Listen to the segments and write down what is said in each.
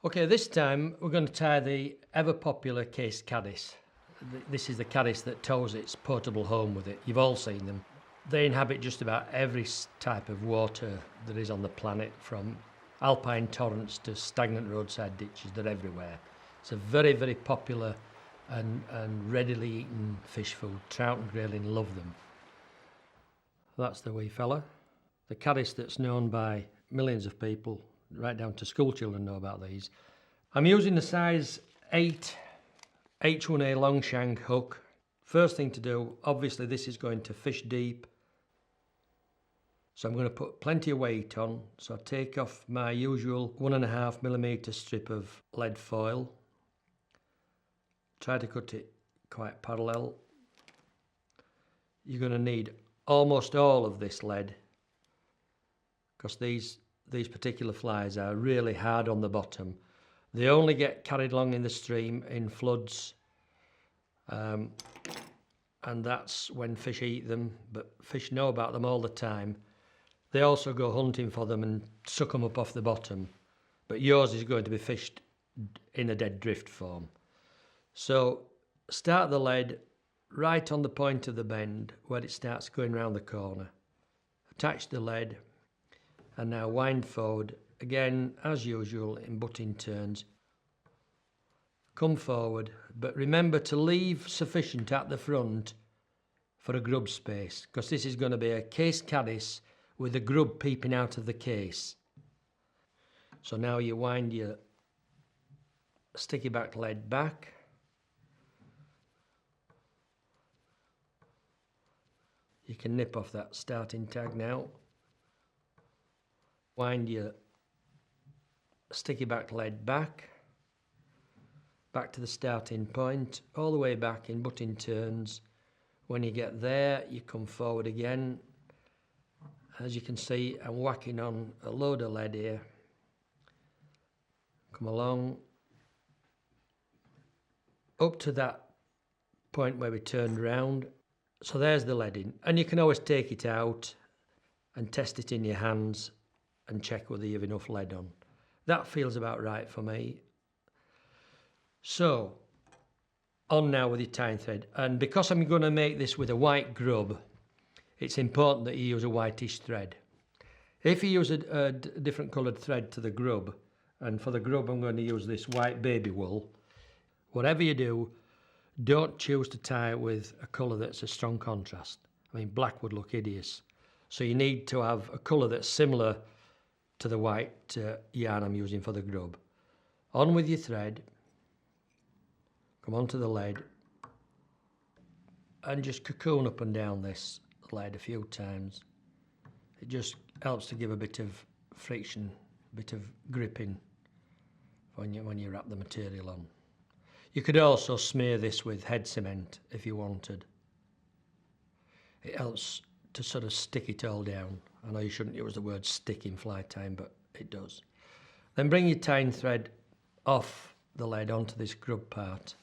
Okay, this time we're going to tie the ever popular Cased Caddis. This is the caddis that tows its portable home with it. You've all seen them. They inhabit just about every type of water that is on the planet, from alpine torrents to stagnant roadside ditches. They're everywhere. It's a very, very popular and readily eaten fish food. Trout and grayling love them. That's the wee fella. The caddis that's known by millions of people, right down to school children, know about these. I'm using the size 8 H1A long shank hook. First thing to do, obviously this is going to fish deep, so I'm going to put plenty of weight on. So I take off my usual 1.5mm strip of lead foil, try to cut it quite parallel. You're going to need almost all of this lead, because these particular flies are really hard on the bottom. They only get carried along in the stream in floods, and that's when fish eat them, but fish know about them all the time. They also go hunting for them and suck them up off the bottom, but yours is going to be fished in a dead drift form. So start the lead right on the point of the bend where it starts going round the corner. Attach the lead, and now wind forward, again as usual in butting turns. Come forward, but remember to leave sufficient at the front for a grub space, because this is going to be a cased caddis with a grub peeping out of the case. So now you wind your sticky back lead back. You can nip off that starting tag now. Wind your sticky back lead back to the starting point, all the way back in butting turns. When you get there, you come forward again. As you can see, I'm whacking on a load of lead here. Come along up to that point where we turned round. So there's the lead in, and you can always take it out and test it in your hands and check whether you have enough lead on. That feels about right for me. So, on now with your tying thread. And because I'm going to make this with a white grub, it's important that you use a whitish thread. If you use a different coloured thread to the grub, and for the grub I'm going to use this white baby wool, whatever you do, don't choose to tie it with a colour that's a strong contrast. I mean, black would look hideous. So you need to have a colour that's similar to the white yarn I'm using for the grub. On with your thread, come onto the lead, and just cocoon up and down this lead a few times. It just helps to give a bit of friction, a bit of gripping when you wrap the material on. You could also smear this with head cement if you wanted. It helps to sort of stick it all down. I know you shouldn't use the word stick in fly tying, but it does. Then bring your tying thread off the lead onto this grub part.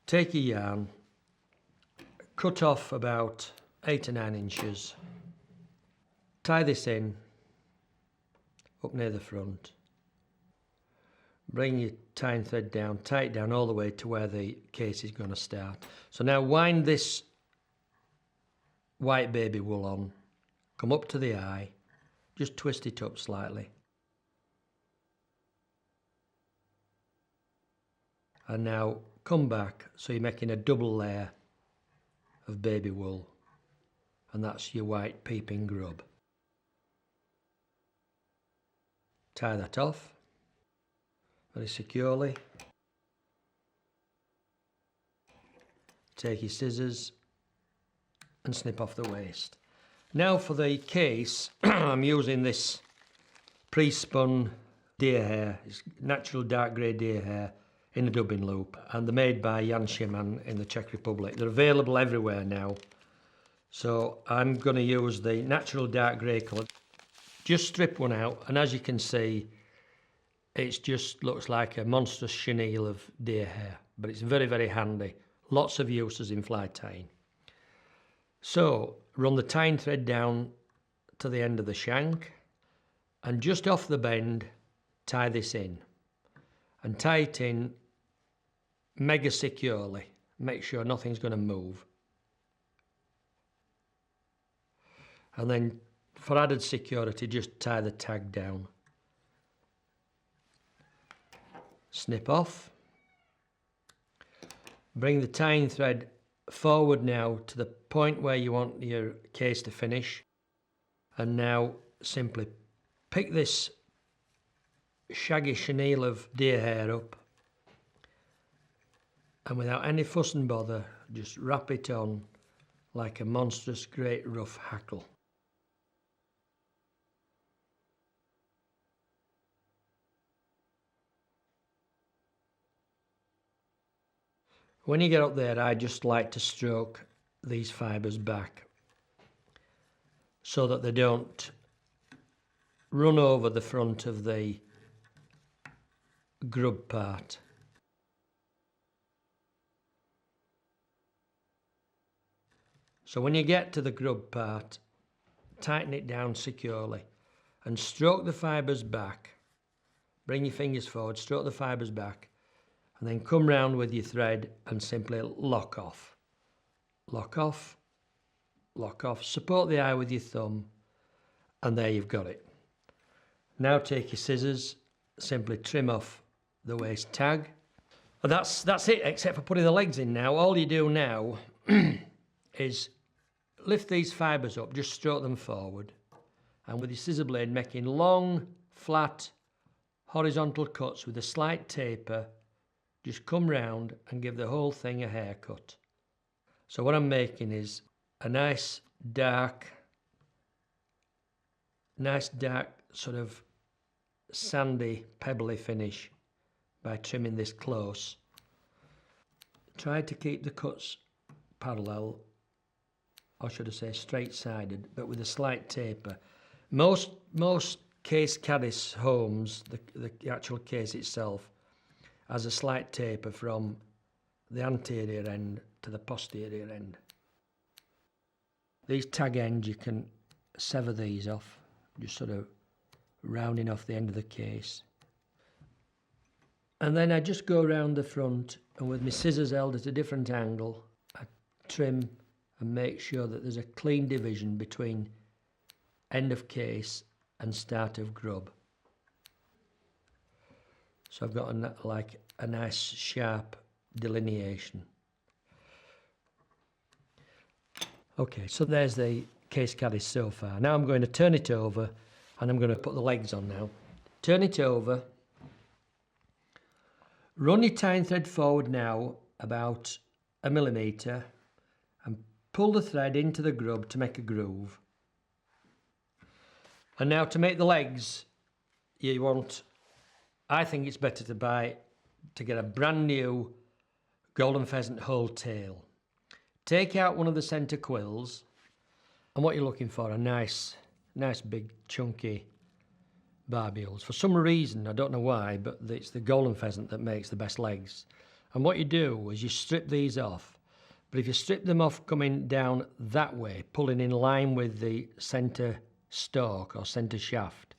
Take your yarn, cut off about 8 or 9 inches. Tie this in up near the front. Bring your tying thread down, tie it down all the way to where the case is going to start. So now wind this white baby wool on, come up to the eye, just twist it up slightly. And now come back, so you're making a double layer of baby wool, and that's your white peeping grub. Tie that off very securely. Take your scissors and snip off the waste. Now for the case, I'm using this pre-spun deer hair. It's natural dark grey deer hair in a dubbing loop, and they're made by Jan Szyman in the Czech Republic. They're available everywhere now. So I'm going to use the natural dark grey colour. Just strip one out, and as you can see, it just looks like a monstrous chenille of deer hair, but it's very, very handy. Lots of uses in fly tying. So run the tying thread down to the end of the shank, and just off the bend, tie this in. and tie it in mega securely. Make sure nothing's going to move. And then for added security, just tie the tag down. Snip off. Bring the tying thread forward now to the point where you want your case to finish. And now simply pick this shaggy chenille of deer hair up, and without any fuss and bother, just wrap it on like a monstrous great rough hackle. When you get up there, I just like to stroke these fibres back so that they don't run over the front of the grub part. So when you get to the grub part, tighten it down securely and stroke the fibres back. Bring your fingers forward, stroke the fibres back, and then come round with your thread and simply lock off. Lock off, lock off, support the eye with your thumb, and there you've got it. Now take your scissors, simply trim off the waist tag. And that's it, except for putting the legs in now. All you do now is lift these fibres up, just stroke them forward, and with your scissor blade making long, flat, horizontal cuts with a slight taper, just come round and give the whole thing a haircut. So what I'm making is a nice dark sort of sandy, pebbly finish by trimming this close. Try to keep the cuts parallel, or should I say straight-sided, but with a slight taper. Most Cased Caddis homes, the actual case itself, has a slight taper from the anterior end to the posterior end. These tag ends, you can sever these off, just sort of rounding off the end of the case. And then I just go around the front, and with my scissors held at a different angle, I trim and make sure that there's a clean division between end of case and start of grub. So I've got a nice sharp delineation. Okay, so there's the Cased Caddis so far. Now I'm going to turn it over and I'm going to put the legs on now. Turn it over. Run your tying thread forward now about 1 millimetre and pull the thread into the grub to make a groove. And now to make the legs, you want, I think it's better to get a brand new golden pheasant whole tail. Take out one of the centre quills, and what you're looking for are nice big chunky barbules. For some reason, I don't know why, but it's the golden pheasant that makes the best legs. And what you do is you strip these off, but if you strip them off coming down that way, pulling in line with the centre stalk or centre shaft,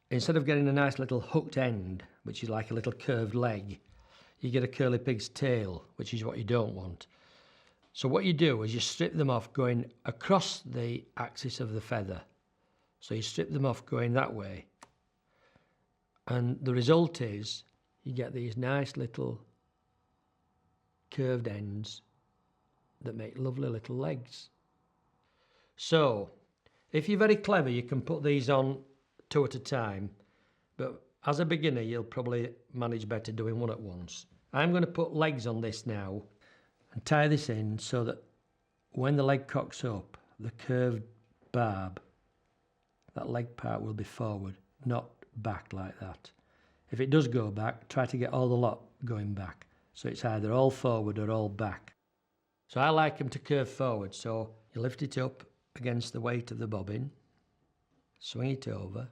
instead of getting a nice little hooked end, which is like a little curved leg, you get a curly pig's tail, which is what you don't want. So what you do is you strip them off going across the axis of the feather. So you strip them off going that way. And the result is you get these nice little curved ends that make lovely little legs. So if you're very clever, you can put these on 2 at a time, but as a beginner you'll probably manage better doing 1 at once. I'm going to put legs on this now and tie this in so that when the leg cocks up, the curved barb, that leg part will be forward, not back like that. If it does go back, try to get all the lot going back, so it's either all forward or all back. So I like them to curve forward, so you lift it up against the weight of the bobbin, swing it over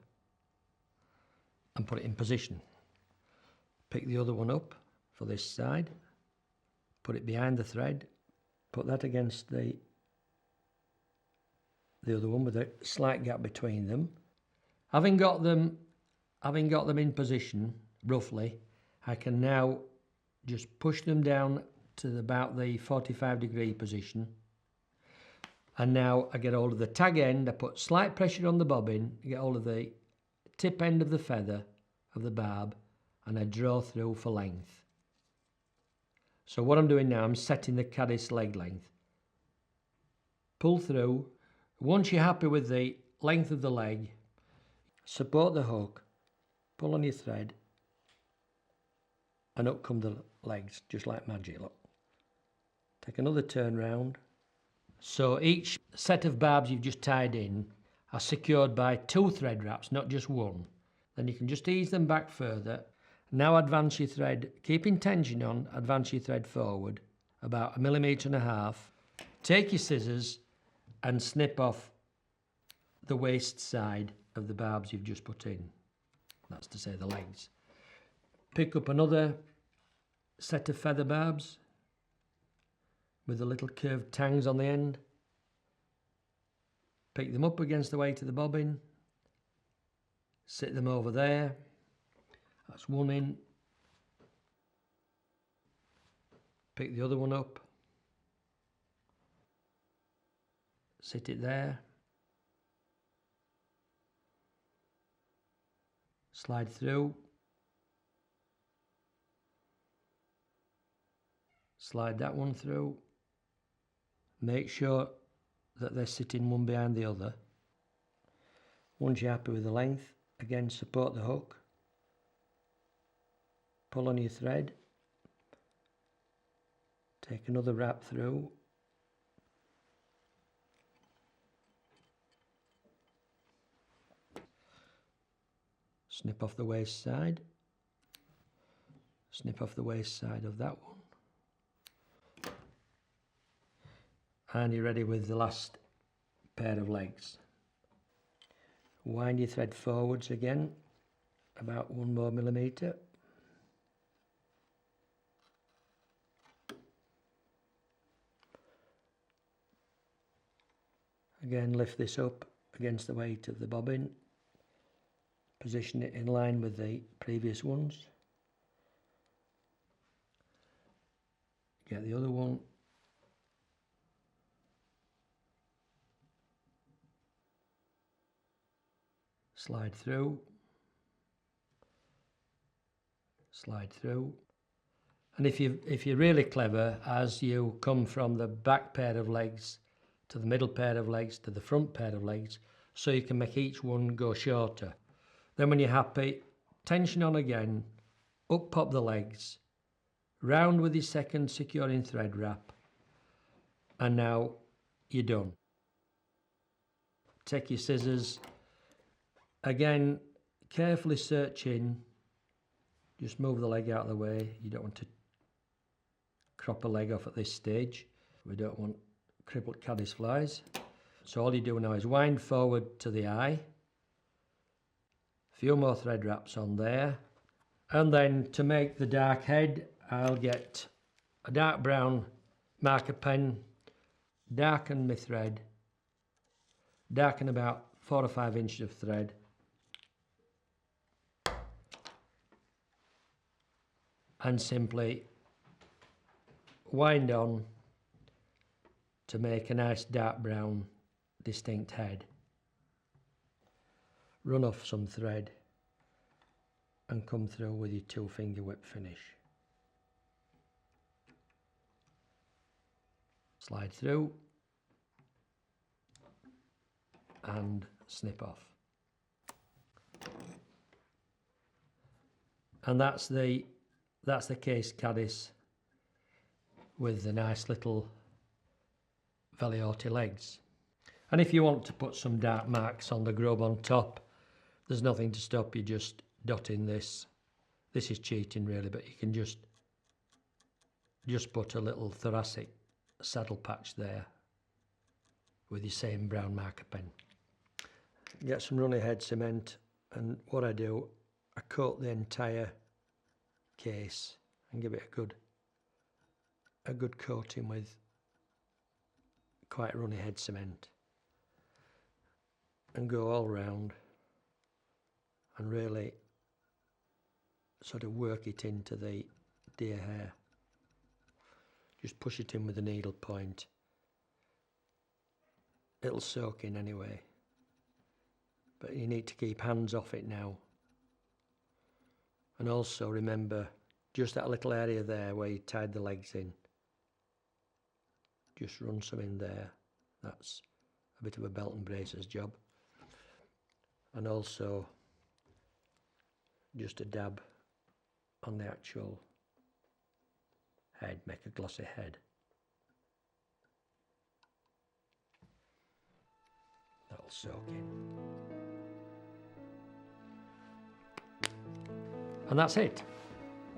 and put it in position. Pick the other one up for this side, put it behind the thread, put that against the other one with a slight gap between them. Having got them in position roughly, I can now just push them down to about the 45-degree position. And now I get hold of the tag end, I put slight pressure on the bobbin, I get hold of the tip end of the feather of the barb, and I draw through for length. So what I'm doing now, I'm setting the caddis leg length. Pull through. Once you're happy with the length of the leg, support the hook, pull on your thread, and up come the legs, just like magic, look. Take another turn round. So each set of barbs you've just tied in are secured by 2 thread wraps, not just one. Then you can just ease them back further. Now advance your thread, keeping tension on, advance your thread forward about 1.5 millimeters. Take your scissors and snip off the waist side of the barbs you've just put in. That's to say the legs. Pick up another set of feather barbs with the little curved tangs on the end. Pick them up against the weight of the bobbin. Sit them over there. That's one in. Pick the other one up. Sit it there. Slide through. Slide that one through. Make sure that they're sitting one behind the other. Once you're happy with the length, again support the hook. Pull on your thread. Take another wrap through. Snip off the waist side. Snip off the waist side of that one. And you're ready with the last pair of legs. Wind your thread forwards again, about 1 more millimeter. Again, lift this up against the weight of the bobbin. Position it in line with the previous ones. Get the other one. Slide through. Slide through. And if you're really clever, as you come from the back pair of legs to the middle pair of legs to the front pair of legs, so you can make each one go shorter. Then when you're happy, tension on again, up pop the legs, round with your second securing thread wrap, and now you're done. Take your scissors, again carefully search in, just move the leg out of the way. You don't want to crop a leg off at this stage. We don't want crippled caddis flies. So all you do now is wind forward to the eye. A few more thread wraps on there. And then to make the dark head, I'll get a dark brown marker pen, darken my thread, darken about 4 or 5 inches of thread. And simply wind on to make a nice dark brown distinct head. Run off some thread and come through with your 2-finger whip finish. Slide through and snip off. And that's the Cased Caddis with the nice little Veliotti legs. And if you want to put some dark marks on the grub on top, there's nothing to stop you just dotting this. This is cheating really, but you can just put a little thoracic saddle patch there with your same brown marker pen. Get some runny head cement, and what I do, I coat the entire case and give it a good coating with quite runny head cement, and go all round and really sort of work it into the deer hair. Just push it in with the needle point. It'll soak in anyway, but you need to keep hands off it now. And also remember, just that little area there where you tied the legs in, just run some in there. That's a bit of a belt and braces job. And also just a dab on the actual head, make a glossy head. That'll soak in. And that's it.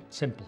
Simple.